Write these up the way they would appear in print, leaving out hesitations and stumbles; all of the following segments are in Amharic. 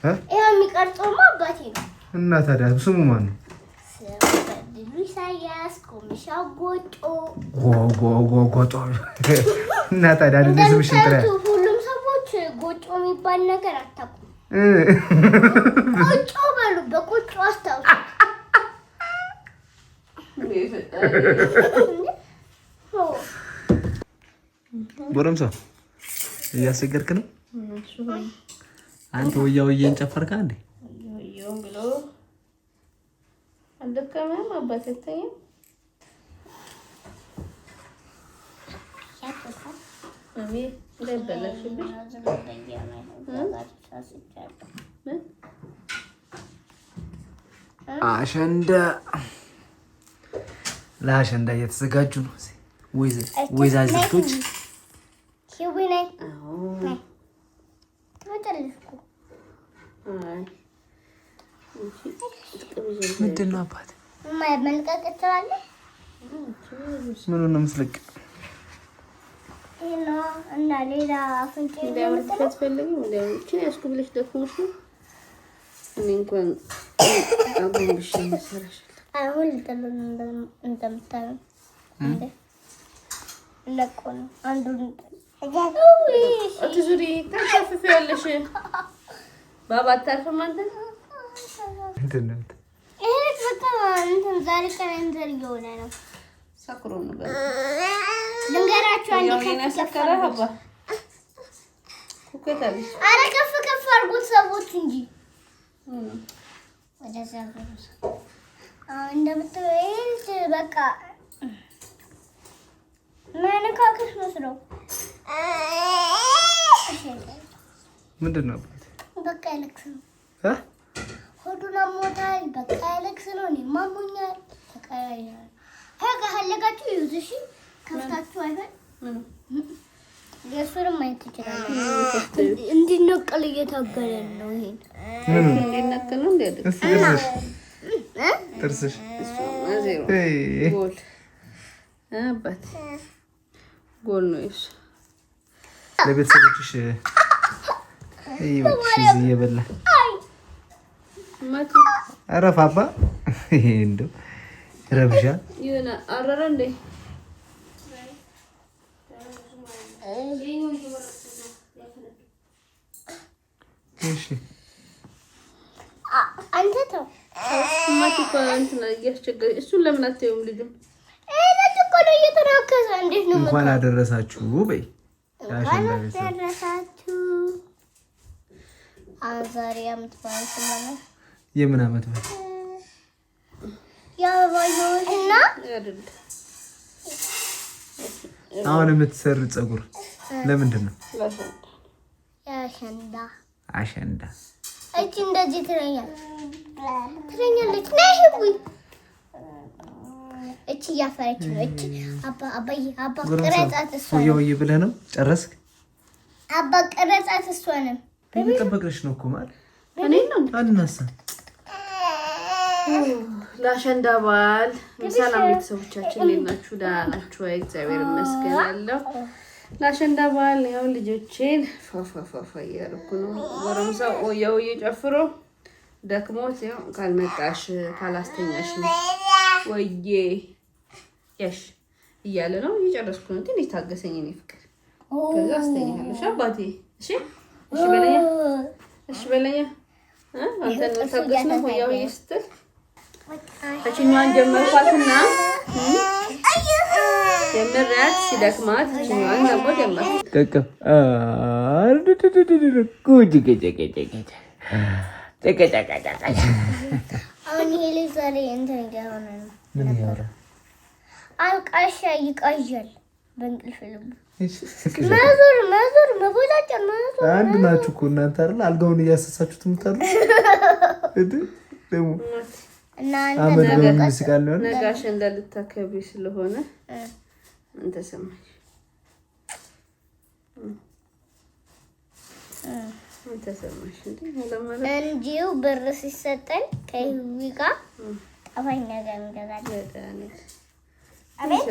ይሄ የሚቀርጸውማ አባቴ ነው። እና ታዲያ ስሙ ማን ነው? ኢሳያስ ኮሚሻ ጎጮ ጎጮ እና ታዲያ እንደዚህ ስምሽን ጥራ። ሁሉም ሰዎች ጎጮ የሚባል ነገር አታውቁም። ጎጮ በሉ በጎጮ አስታውሱ። ጎረምሳ እያስቸገርክ ነው አንተ። ወያውዬን ጨፈርካ እንዴ? ወያው ብሎ አደከመም አባቴ ተይ ማሚ ለበለሽብሽ አሸንዳ ለአሸንዳ እየተዘጋጁ ነው። ወይዛዝቶች ሂዊናይ ምንድን ነው አባት መልቀቅ ትችላለህ? ምኑን ነው የምትለቅ? እና ሌላ አፍንጫ ያስፈልግ እንዴ ያስኩ ብለሽ ደክሞሽ ነው። እኔ እንኳን አጎንብሽ መሰረሽ አሁን ለተሉን እንደምታየው እንዴ ለቆ ነው አንዱን አትዙሪ ተሸፍፍ ያለሽ ባባ አታርፍም አንተ እንትን ይሄ በጣም እንትን ዛሬ ካሌንደር እየሆነ ነው። ሰክሮ ነው ልንገራችሁ አንዴ ከሰከረ አባ ኩከታል አረ ከፍ ከፍ አድርጉት ሰዎች እንጂ ወደዛ ብሩስ እንደምትወይስ በቃ ማነካከሽ መስሎ ምንድን ነው በቃ ያለቅስ ነው ሆዱን አሞታል። በቃ ያለቅስ ነው። እኔ ማሞኛል። ተቀያይራል ከፈለጋችሁ ይዩት እሺ። ከፍታችሁ አይፈል የሱንም ማየት ትችላላችሁ። እንዲነቀል እየታገለ ነው። ይሄን እንዲነቀል ነው እንዴ? ጥርስሽ ጎል አባት ጎል ነው እሺ። ለቤተሰቦችሽ ይወክሽ እየበላ ማቲ አረፍ አባ ይሄ እንደው ረብሻ ይሆነ አረረ እንዴ? እሺ አንተ ተው ማቲ ኮንት ነው እያስቸገረ እሱን ለምን አትየውም? ልጅም ለጥቆሎ እየተራከሰ እንዴት ነው? እንኳን አደረሳችሁ በይ። አደረሳችሁ። ዛሬ አመት በዓል ስለሆነ የምን አመት በዓል? ያባዩና አይደል? አሁን የምትሰሩ ፀጉር ለምንድን ነው? ያሸንዳ አሸንዳ እቺ እንደዚህ ትለኛለች ነይ ህቡይ እቺ ያፈረች ነው። እቺ አባ ቀረጻት እሷ ነው ብለህ ነው ጨረስክ? አባ ቀረጻት እሷ ነው። በሚጠበቅሽ ነው እኮ ማለት እኔ ነው አንናሳ ለአሸንዳ በዓል ሰላም ቤተሰቦቻችን፣ እንዴት ናችሁ? ደህና ናችሁ? እግዚአብሔር ይመስገን አለሁ። ለአሸንዳ በዓል ያው ልጆቼን ፋፋፋፋ እያልኩ ነው። ጎረምሳው ያው እየጨፍሮ ደክሞት ያው ካልመጣሽ ካላስተኛሽ ወዬ ያሽ እያለ ነው። እየጨረስኩ ነው። ትንሽ ታገሰኝ እኔ ፍቅር። ከዛ አስተኛለሽ አባቴ። እሺ እሺ በለኛ፣ እሺ በለኛ። አንተ ነው ታገስነው ያው ይስተል እቺኛዋን ጀመርኳትና የምራት ሲደክማት እቺኛዋን ደግሞ ጀመርኩ። ከከ ጉድ ገጀገጀገ ተከታካካ አሁን ይሄ ዛሬ እንትን እያሆነ ነው። ምን ያወራ አልቃሻ ይቃዣል በእንቅልፍ ልቡ መዞር መቦላጫ አንድ ናችሁ እኮ እናንተ አይደል? አልጋውን እያሰሳችሁት የምታሉ ደግሞ እና ነጋሽ እንዳልታከቢ ስለሆነ ምን ተሰማሽ? ምን ተሰማሽ? እንዲሁ ብር ሲሰጠን ከይዊ ጋር ጠፋኝ ነገር እንገዛለን። አቤት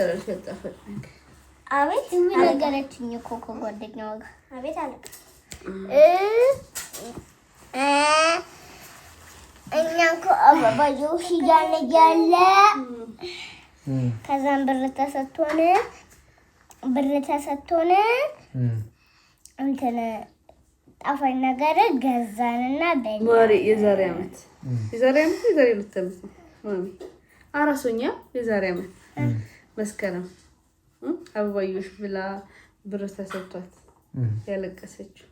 ምን ነገረችኝ እኮ ከጓደኛዋ ጋር አቤት አለ እኛኮ አበባየው ያለ ከዛም ብር ተሰጥቶን እንትን ጣፋጭ ነገር ገዛንና ማሪ የዛሬ አመት ልትተምስ ማሚ አራሶኛ የዛሬ አመት መስከረም አበባዮሽ ብላ ብር ተሰጥቷት ያለቀሰችው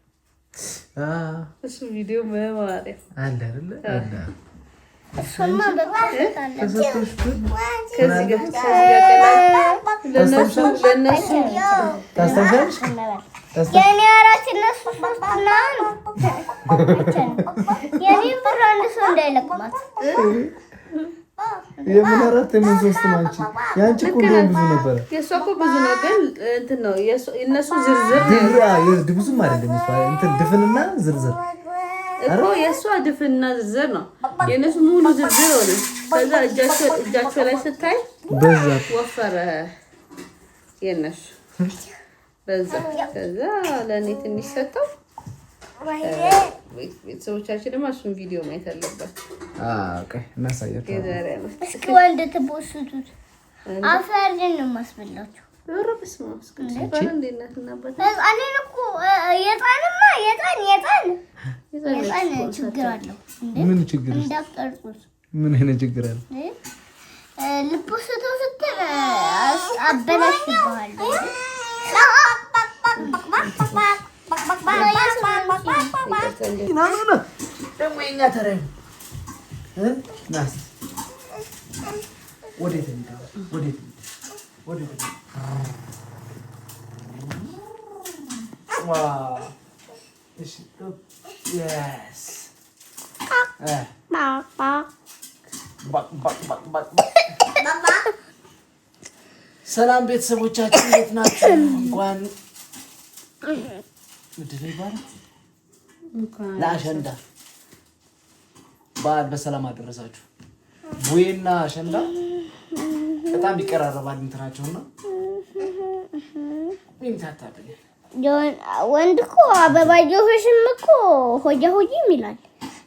እሱ ቪዲዮ በማሪያ አለ አይደል እሱማ በቃ ከዚህ ጋር ለነሱ ታስተምሻለሽ የኔ አራት እነሱ ሶስትና ነው የኔ ብር አንድ ሰው እንዳይለቅማት የምን አራት የምን ሶስት ናንቺ ያንቺ እኮ ብዙ ነበረ የሷ እኮ ብዙ ነው ግን እንትን ነው የነሱ ዝርዝር ብዙም አይደለም እሷ እንትን ድፍንና ዝርዝር እኮ የሷ ድፍንና ዝርዝር ነው የነሱ ሙሉ ዝርዝር ሆነ ከዛ እጃቸው ላይ ስታይ በዛ ወፈረ የነሱ በዛ ከዛ ለኔ ትንሽ ሰጠው ቤተሰቦቻችን ደግሞ እሱን ቪዲዮ ማየት አለበት ኦኬ እናሳያችሁ እስኪ ወንድ ትቦስቱት አፈር ነው ማስበላችሁ ሩብስ ማስከ ባንዴነትናበት አኔን እኮ የጣን ችግር አለው ምን ችግር እንዳትቀርጹት ምን አይነት ችግር አለ ልቦስቱ ስትል አበላሽባል ደግሞ የኛ ተረኝ ናስ ወዴት ዋው እሺ yes ሰላም ቤተሰቦቻችን እንዴት ናችሁ? እንኳን ምንድን ይባላል ለአሸንዳ በዓል በሰላም አደረሳችሁ። ቡዬና አሸንዳ በጣም ይቀራረባል እንትናቸውና ይምታታብኝ ወንድ እኮ አበባየሁሽም እኮ ሆያ ሆይም ይላል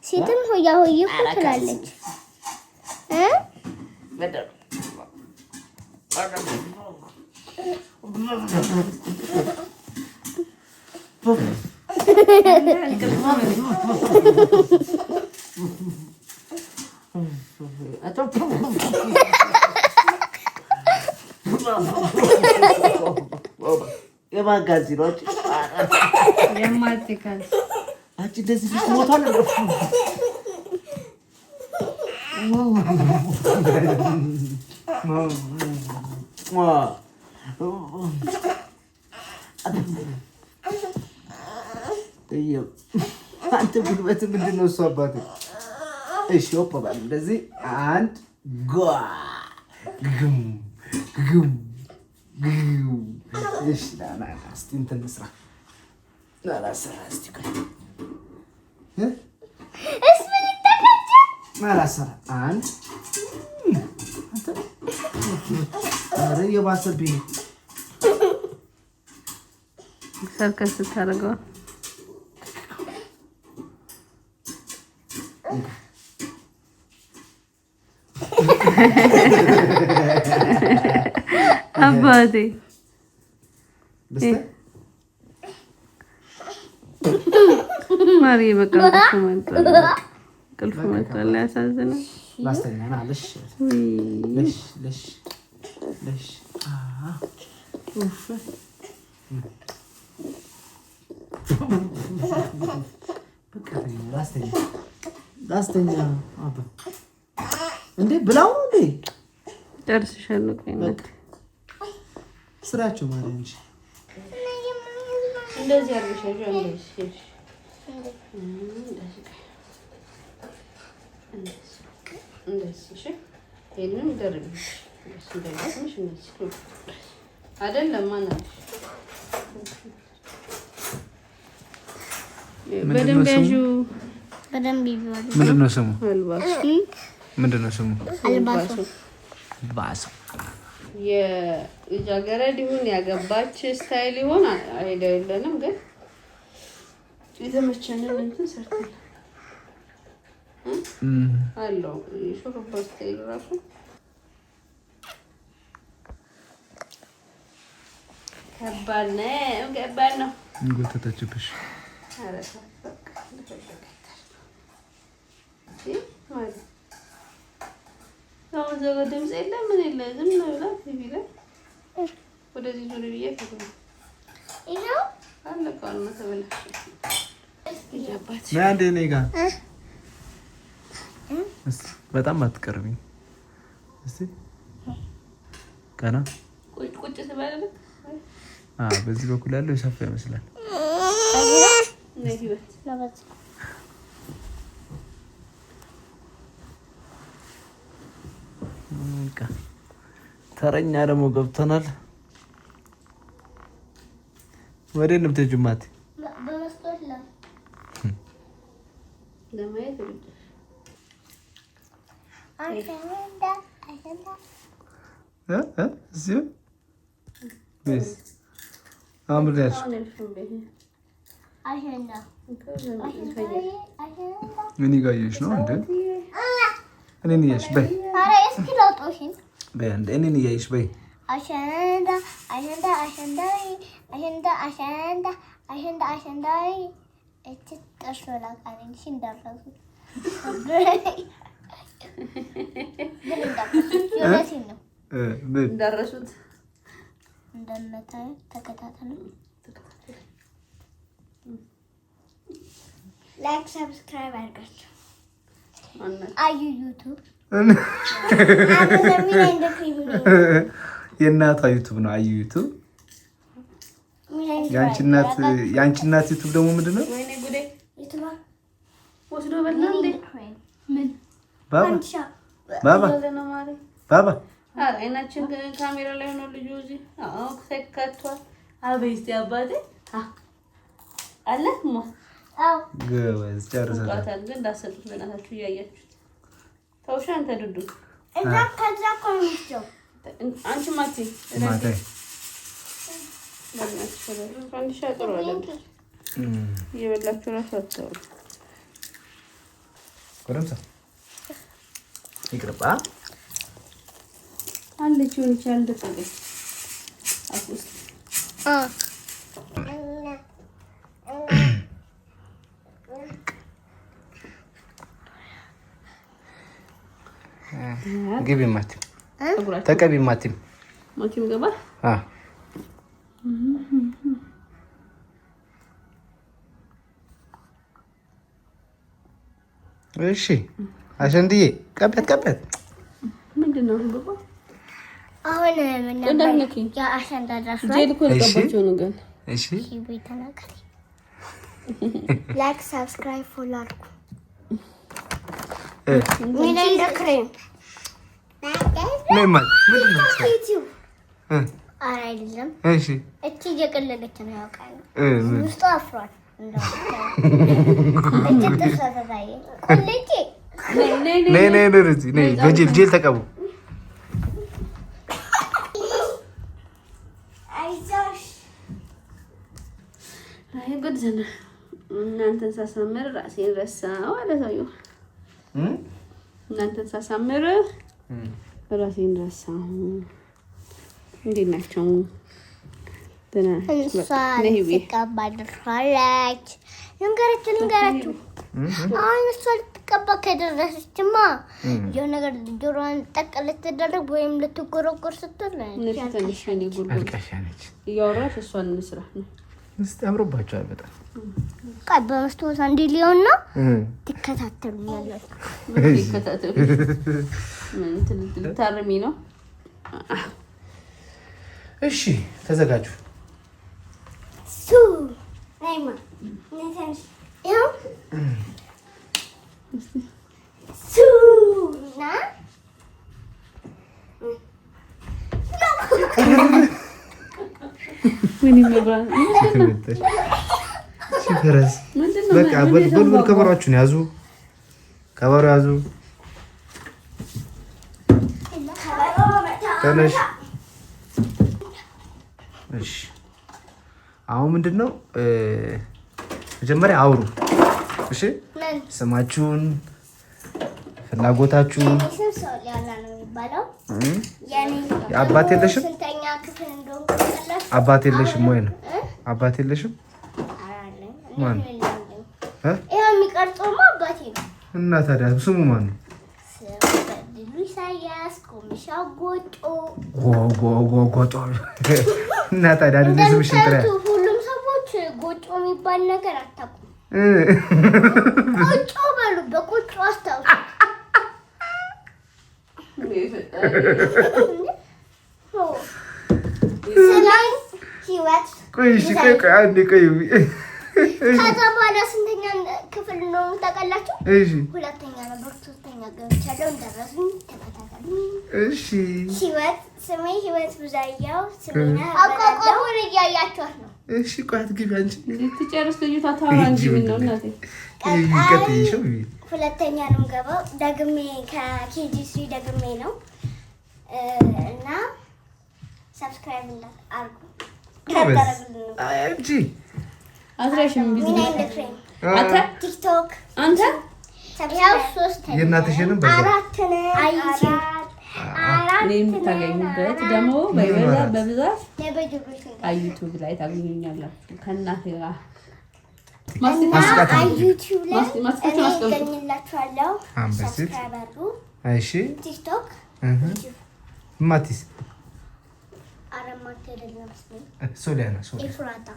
ሴትም ሆያ ሆይ እኮ ትላለች በደም የማጋዚ ነው የማትካል አንቺ እንደዚህ ሞታል አንተ ጉልበት ምንድን ነው? እሱ አባቴ እሺ ወጣባል እንደዚህ አንድ ጓ ግም ግም እሺ ዳና እስቲ እንትን እንስራ ላላሰራ እስቲ ቆይ እስምን ይተከች ላላሰራ አንድ አንተ አረ የባሰብኝ ሰርከስ ታረጋው አባቴ ማሪ በቃ ቅልፍ መጣለ ያሳዝናል። ላስተኛ ና ለሽ ላስተኛ አባ እንዴ ብላው እንዴ ጨርሰሻለሁ። ቆይነት ስራቸው ማለት እንጂ እንደዚህ አርገሻለሁ። እንደዚህ ይሄንን ደርብሽ እንደዚህ አይደለም ማለት በደንብ ያዡ በደንብ ይባል። ምንድነው ስሙ? አልባሱ ምንድነው ስሙ? አልባሱ ባሱ የልጃገረድ ይሁን ያገባች ስታይል ይሁን አይደለንም፣ ግን የተመቸንን እንትን ሰርተናል። አለው ሹሩባ ስታይል ራሱ ከባድ ነው። እንጎተተችብሽ። ኧረ በቃ አሁን ዘጋ ድምፅ የለም ምን የለ ዝም ነው ብላ ቲቪ ላይ ወደዚህ ዙሪ ብዬ ይኸው አለቀዋል ነው ተበላሽ። አንዴ እኔ ጋር በጣም አትቀርቢኝ እስቲ ቀና ቁጭ ትበላለህ። በዚህ በኩል ያለው የሰፋ ይመስላል። ተረኛ ደግሞ ገብተናል። ወዴት ነው የምትሄጂው ማቲ? በመስኮት ላይ ለማየት እዚሁ ቤት አምርያለሽ። ምን እያየሽ ነው እንዴ? እኔን እያየሽ በይ። እኔን እያየሽ በይ። አሸንዳ አሸንዳ አሸንዳይ አሸንዳ አሸንዳ አሸንዳ አሸንዳይ እቺ ተሽሎላ ካንቺ እንዳረሱ እንዳረሱት እንደምታዩ ተከታተሉ። ላይክ ሰብስክራይብ አድርጋችሁ አዩ ዩቲዩብ የእናቷ ዩቲዩብ ነው። አዩ ዩቲዩብ ያንቺ እናት ዩቲዩብ ደግሞ ምንድን ነው? ወይኔ ጉዴ ወስዶ በላ እንዴ ምን ባባ አይናችን ካሜራ ላይ ሆኖ ልጁ እዚህ ተከቷል። አቤት አባቴ አለ ሞ ገበዝ ጨርሰናል። ግን እንዳሰጡት በእናታችሁ እያያችሁት ተውሻ አንተ ዱዱ እዛ ከዛ ኮሚሽው አንቺ ማቲ አንቺ ሻጥሩ አለ እየበላችሁ እራሱ አታውሩ። ቆረምሳ ይቅርባ አለች ሆነች ያልደፈለች አቁስ ግቢ ማቲም ተቀቢ ማቲም ገባ። እሺ አሸንድዬ ቀበት ምንድን ነው ገባ? አሁን ምን ነበር ያ አሸንዳ ዳሽራ ጄል እኮ ልቀባቸው ነው ግን እሺ ይቤተናቀሪ ላይክ ሰብስክራይብ ፎሎ አድርጉ። ምን እንደክሬም ለማት ምንድን ነው ዩቲዩብ አይደለም። እሺ እቺ እየቀለለች ነው ያውቃል። ውስጡ አፍሯል እንደው እቺ ተሰራራይ ቆለጪ ነይ ጄል ተቀቡ። አይ ጉድ ዘና እናንተን ሳሳምር ራሴን ረሳው አለ ሰውዬው። እናንተን ሳሳምር ራሴን ረሳው። እንዴት ናቸው? ተቀባለች ልንገራችሁ። አሁን እሷ ልትቀባ ከደረሰችማ የሆነ ነገር ጆሮዋን ጠቅ ልትደረግ ወይም ልትጎረጎር ስትል እያወራሽ እሷን እንስራ ነው እስቲ አምሮባቸዋል በጣም ቃል በመስታወት አንዴ ሊሆን ነው። ትከታተሉኛላችሁ። ምን ትልታርሚ ነው? እሺ ተዘጋጁ። ሱ አይማ ነተንሽ ያው ሱ ና ምን ይመባል ሲፈረስ በቃ በልበል ከበራችሁን ያዙ። ከበሩ ያዙ። ተነሽ። እሺ አሁን ምንድነው መጀመሪያ አውሩ። እሺ ስማችሁን ፍላጎታችሁ ሶሊያና ነው የሚባለው። አባት የለሽም? ስንተኛ ክፍል እንደሆንኩ ታውቃላችሁ? አባት የለሽም ወይ ነው? አባት የለሽም? ማን? ይሄ የሚቀርጸውማ አባቴ ነው። እና ታዲያ ስሙ ማን ነው? በድሉ ኢሳያስ ኮሚሻ ጎጮ ጎጮ። እና ታዲያ እንደዚህ ስምሽ እንትን ሁሉም ሰዎች ጎጮ የሚባል ነገር አታውቁም። ቆጮ በሉ፣ በቆጮ አስታውሱ። ሰላም ህይወት። ቆይ አንዴ ቆይ። ከዛ በኋላ ስንተኛ ክፍል ነው ታውቃላችሁ? እሺ ሁለተኛ ነበር፣ ሶስተኛ ገብቻለሁ። እንደረሱኝ ተከታተሉ። እሺ ህይወት፣ ስሜ ህይወት ብዙአየሁ። ስሜና አቋቋሙን እያያችኋት ነው። እሺ ቆይ አትግቢ አንቺ ልትጨርስ ልጅቷ ታወራ እንጂ ምን ነው እናቴ። ሁለተኛ ነው የምገባው። ደግሜ ከኬጂ3 ደግሜ ነው እና ሰብስክራይብ አድርጉ። አንቺ አትረሽም ቢዝነስ አንተ ቲክቶክ አንተ ያው 3 የእናትሽንም በአራት እኔ የምታገኙበት ደግሞ በብዛት ዩቱብ ላይ ታገኙኛላችሁ ከእናቴ ጋር ዩቲዩብ ላይ እገኝላችኋለሁ። ሰብስክራይብ አድርጉ። እሺ ቲክቶክ ማቲስ አረማት አይደለም ሶሊያና ኤፍራታ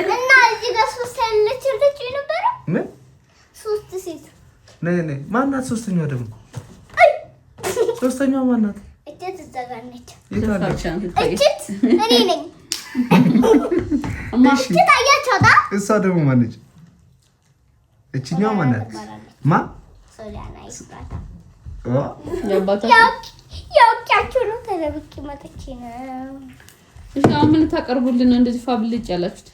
እና እዚህ ጋር 3 ያለች ልጅ ነበረ። ምን 3 ሴት ነይ ማናት? ሶስተኛዋ ደግሞ ሶስተኛዋ ማናት? እቴት ዘጋነች። እቺት እኔ ነኝ። እማሽ ታያቻታ። እሷ ደግሞ ማነች? እቺኛዋ ማናት? ማ ሶሊያና ይስጣታ። ያውቂያችሁ ነው። ተደብቄ መጥቼ ነው። እሺ አሁን ምን ታቀርቡልን ነው እንደዚህ ፋብልጭ ያላችሁት?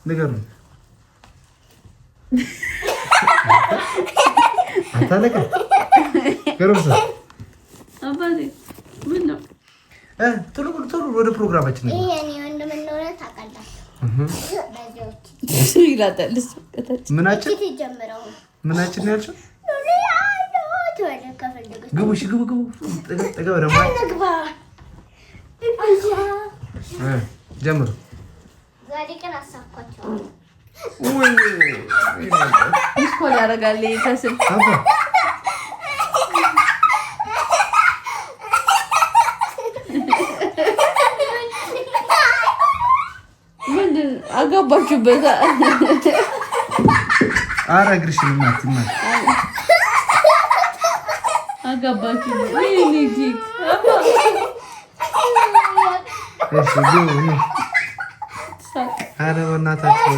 ንገሩን። አታለቀ ገሩሳ አባቴ ምን ነው ቶሎ ወደ ፕሮግራማችን ነው። ይሄ እኔ ወንድም እንደሆነ ታውቃላችሁ። እሱ ይላታል። እሱ ከታች ምናችን ይጀምራው ምናችን ነው ያልሽው? ግቡ እሺ ግቡ ጠጋ ወደ ጀምሩ። ዛሬ ቀን አሳኳቸው። ወይ ስኮል ያደርጋል ከስል አባ ምንድን አጋባችሁበት? ኧረ እግርሽን እናት አጋባችሁ። ወይኔ ጂክ አባ እሺ ግቡ። ኧረ በእናታችሁ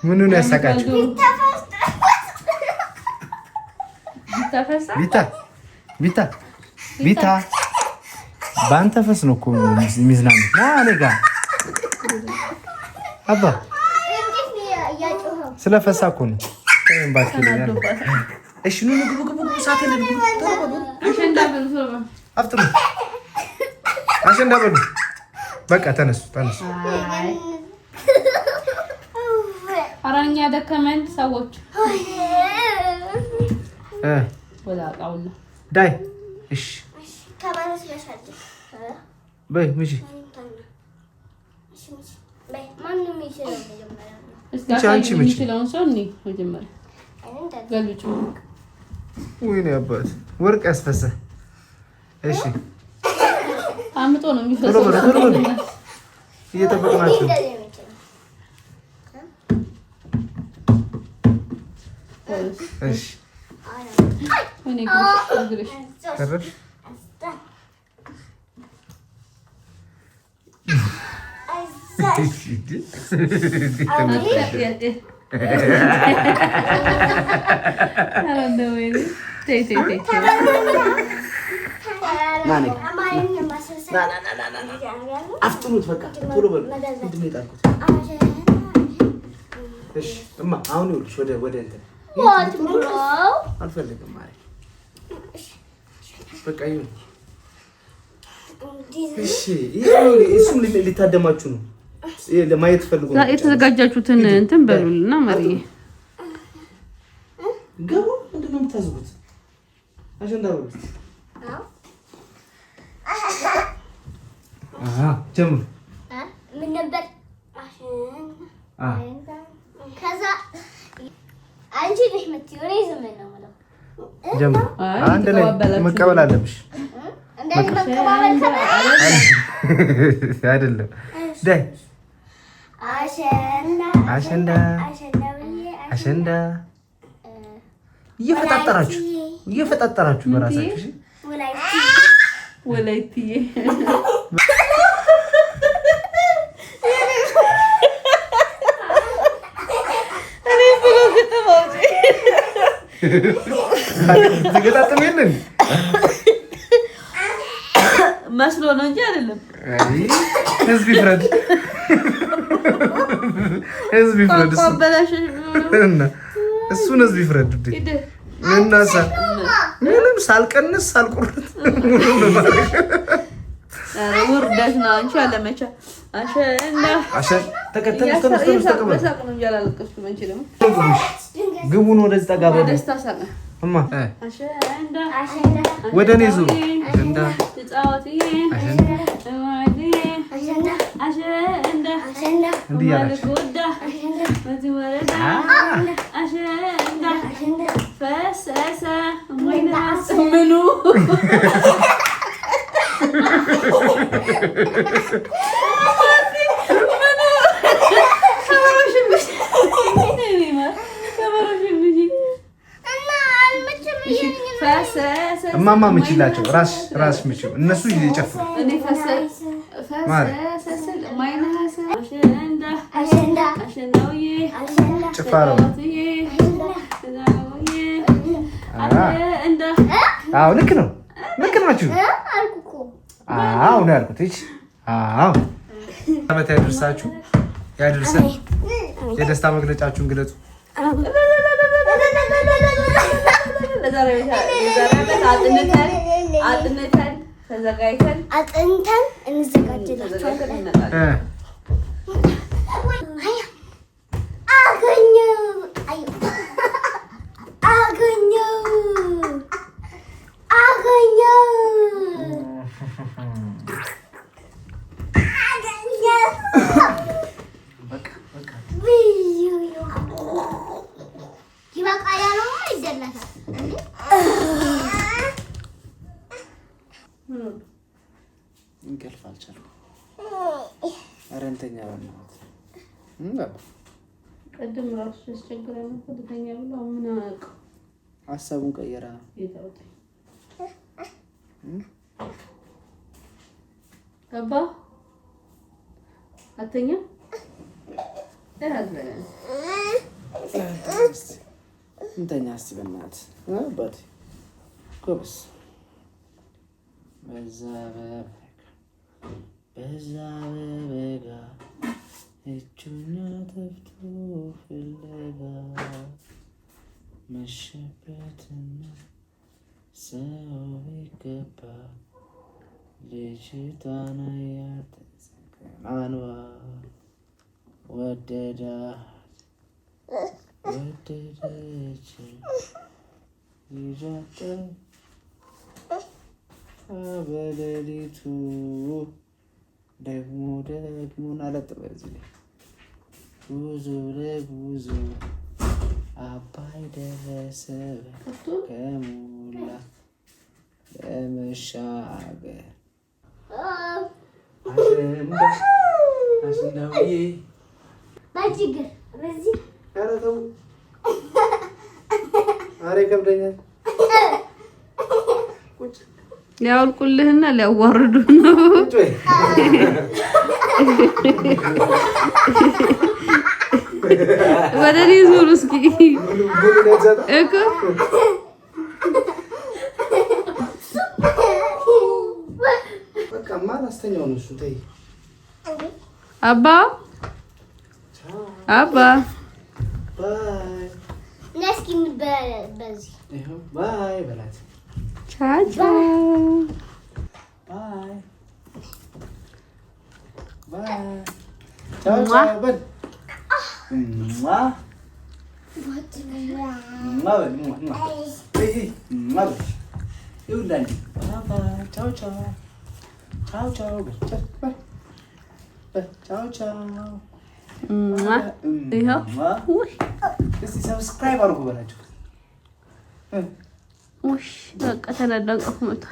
ምኑን ያሳቃችሁ? ቢታ በአንተ ፈስ ነው እኮ የሚዝናኑት። ና እኔ ጋር አባ ስለፈሳ እኮ ነው። እሺ ኑ ግቡ። ሰዓት የለም። አሸንዳ በሉ። በቃ ተነሱ። ኧረ እኛ ደከመን ሰዎች ወላቃውላ ዳይ እሺ በይ ምጂ አንቺ የሚችለውን ሰው እኔ መጀመሪያ ገልጩ። ወይኔ አባት ወርቅ ያስፈሳ። እሺ አምጦ ነው የሚፈሰው። እየጠበቅናችሁ እሺ ወይኔ ግርሽ ተረፍ አፍጥኑት። በቃ ቶሎ በሉ። ምንድን ነው የጣልኩት? እሺ እማ አሁን ይኸውልሽ ወደ እንትን አልፈልግም ማለት በቃ ይሁን። እሺ እሱም ሊታደማችሁ ነው ለማየት ፈልጎ ነው። የተዘጋጃችሁትን እንትን በሉልና ማርዬ ገቡ። ምንድነው የምታዝቡት? አጀንዳ በሉት። ጀምሩ። ምን ነበር? ከዛ አንቺ ነሽ የምትይው እኔ ዝም ነው የምለው። ጀምሩ። አንድ ላይ መቀበል አለብሽ። እንደዚህ መቀበል አይደለም። ዳይ አሸንዳ አሸንዳ እየፈጣጠራችሁ በራሳችሁ እሺ። ወላይትዬ ተገጣጥመን መስሎ ነው እንጂ አይደለም። ህዝብ ይፍረድ፣ ህዝብ ይፍረድ። እሱን ህዝብ ይፍረድ። እናሳ ምንም ሳልቀንስ ሳልቆርጥ ውርደት ነው። አንቺ አለመቻ ግቡን ወደዚህ ጠጋ በሉ። እማ ወደ እኔ ዙሩ። እንዲህ ያላችሁ ምኑ እማማ ምችላቸው ራስ ምችው እነሱ ይጨፍሩ ጭፋረው። አዎ ልክ ነው፣ ልክ ናችሁ። አዎ ነው ያልኩት። እሺ አዎ አመት ያድርሳችሁ፣ ያድርሰን። የደስታ መግለጫችሁን ግለጹ። አጥንተን እንዘጋጅላችኋለን። እንቅልፍ አልቻልኩም። ኧረ እንተኛ ቅድም እራሱ ያስቸግረን ነበር ልተኛ ብሎ ምን አውቀው ሀሳቡን ቀየረ። ገባ አተኛ እንተኛ እስኪ በእናትህ አባቴ ጎበዝ። በዛ በበጋ እጁና ተፍቶ ፍለጋ መሸበትና ሰው ቢገባ ልጅቷን አያት አንባ ወደዳት ወደደች ይዛት በሌሊቱ ደግሞ አለጥበ እዚህ ላይ ጉዞ ለጉዞ አባይ ደረሰ ከሞላ ለመሻገር አሸንዳውዬ ባጅግር በዚህ ኧረ ተው ኧረ ይከብደኛል። ሊያወልቁልህና ሊያዋርዱ ነው። ወደ እኔ ዙር እስኪ እኮ በቃማ ላስተኛው ነው እሱ። ተይ አባ አባ ባይ ነስኪ በዚህ ባይ በላት። ቻው ባይ ባይ ቻው ቻው በል ሰብስክራይብ አድርጉ በላቸው። በቃ ተነደንቀፍ መጣ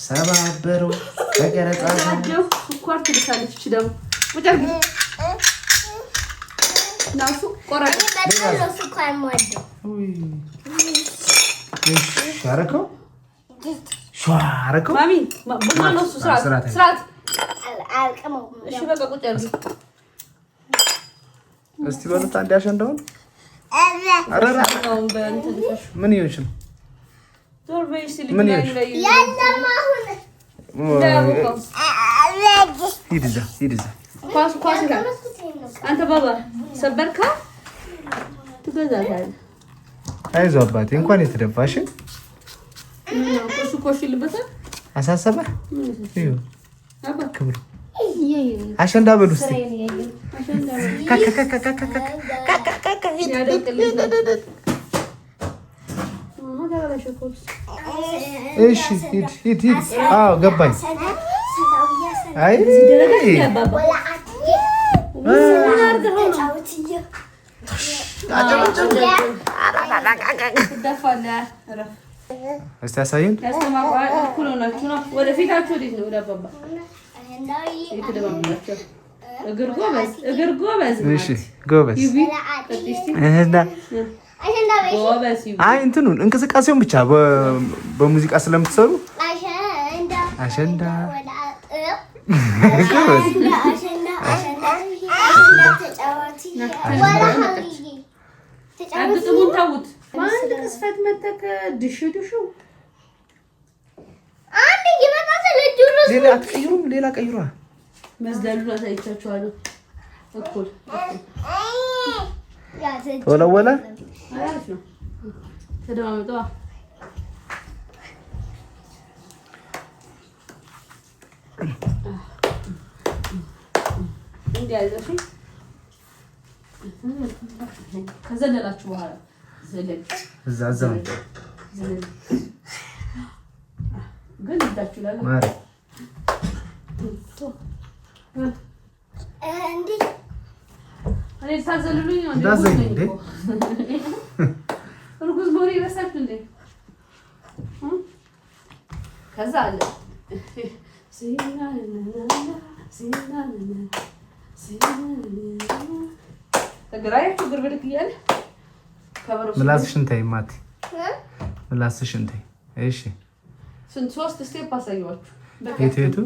ሰባበረው በቀረጻ ስኳር ትልሳለች። እቺ ደግሞ ናሱ ቆራጭ ሻረከው ሻረከው ማሚ ማነው ስራት እሺ በቃ ቁጭ ያሉ እስቲ በሉት አንድ አሸንዳውን አረራ ምን ይሆንሽ ነው ዞር በይ ሲል ምን ላይ ሂድ እዛ ኳስ አንተ ባባ ሰበርካ ትገዛታለህ። አይዞህ አባቴ እንኳን የተደፋሽ ኮሽ ይልበታል አሳሰበ ይኸው ክብሩ አሸንዳ በሉ እስቲ እሺ ሂድ አዎ ገባኝ አይ እስቲ አሳየን ወደፊታችሁ ወዴት ነው? ወደ አባባ እግር ጎበዝ እሺ ጎበዝ አይ እንትኑን እንቅስቃሴውን ብቻ በሙዚቃ ስለምትሰሩ አሸንዳ ግጥሙን ተውት። በአንድ ቅስፈት መተከ ድሹ ሌላ አትቀይሩም? ሌላ ቀይሯ መዝለሉን አሳይቻችኋለሁ። እኩል ተወለወለ አሪፍ ነው። ተደማምጧ እንዲህ አይዘሽ ከዘለላችሁ በኋላ ዘለል እዛው ዘለል ግን እዳችሁ ላይ እንዴ እኔ ታዘሉልኝ ነው እንዳዘኝ እንዴ ከዛ አለ ተግራያችሁ ግርብልክ እያለ ምላስሽን ተይ ማቲ ምላስሽን ተይ። እሺ ስንት 3 ስቴፕ አሳየዋችሁ። የቱ የቱ?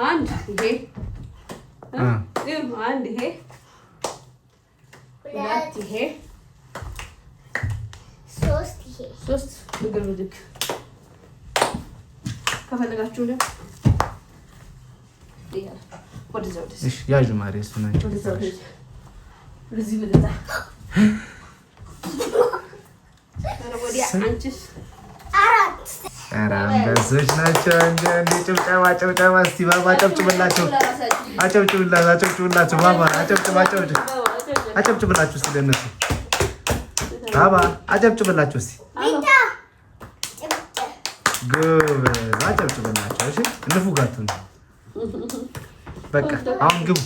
አንድ ይሄ አንድ ይሄ ሁለት ይሄ ሶስት እግር ብድግ ከፈለጋችሁ ነው ወደዛው ደስ እሺ ያዥ ማሪ እሱ ነው ወደዛው ለዚህ ምድዛ ወዲያ አንቺስ አንበሶች ናቸው። እንደ ጭብጨባ ጭብጨባ እስቲ ባባ አጨብጭብላቸው፣ አጨብጭብላቸው ባባ አጨብጭብላቸው እስቲ ለነሱ ባባ አጨብጭብላቸው እስቲ ጎበዝ አጨብጭብላቸው። እሺ እንፉጋቱ በቃ አሁን ግቡ።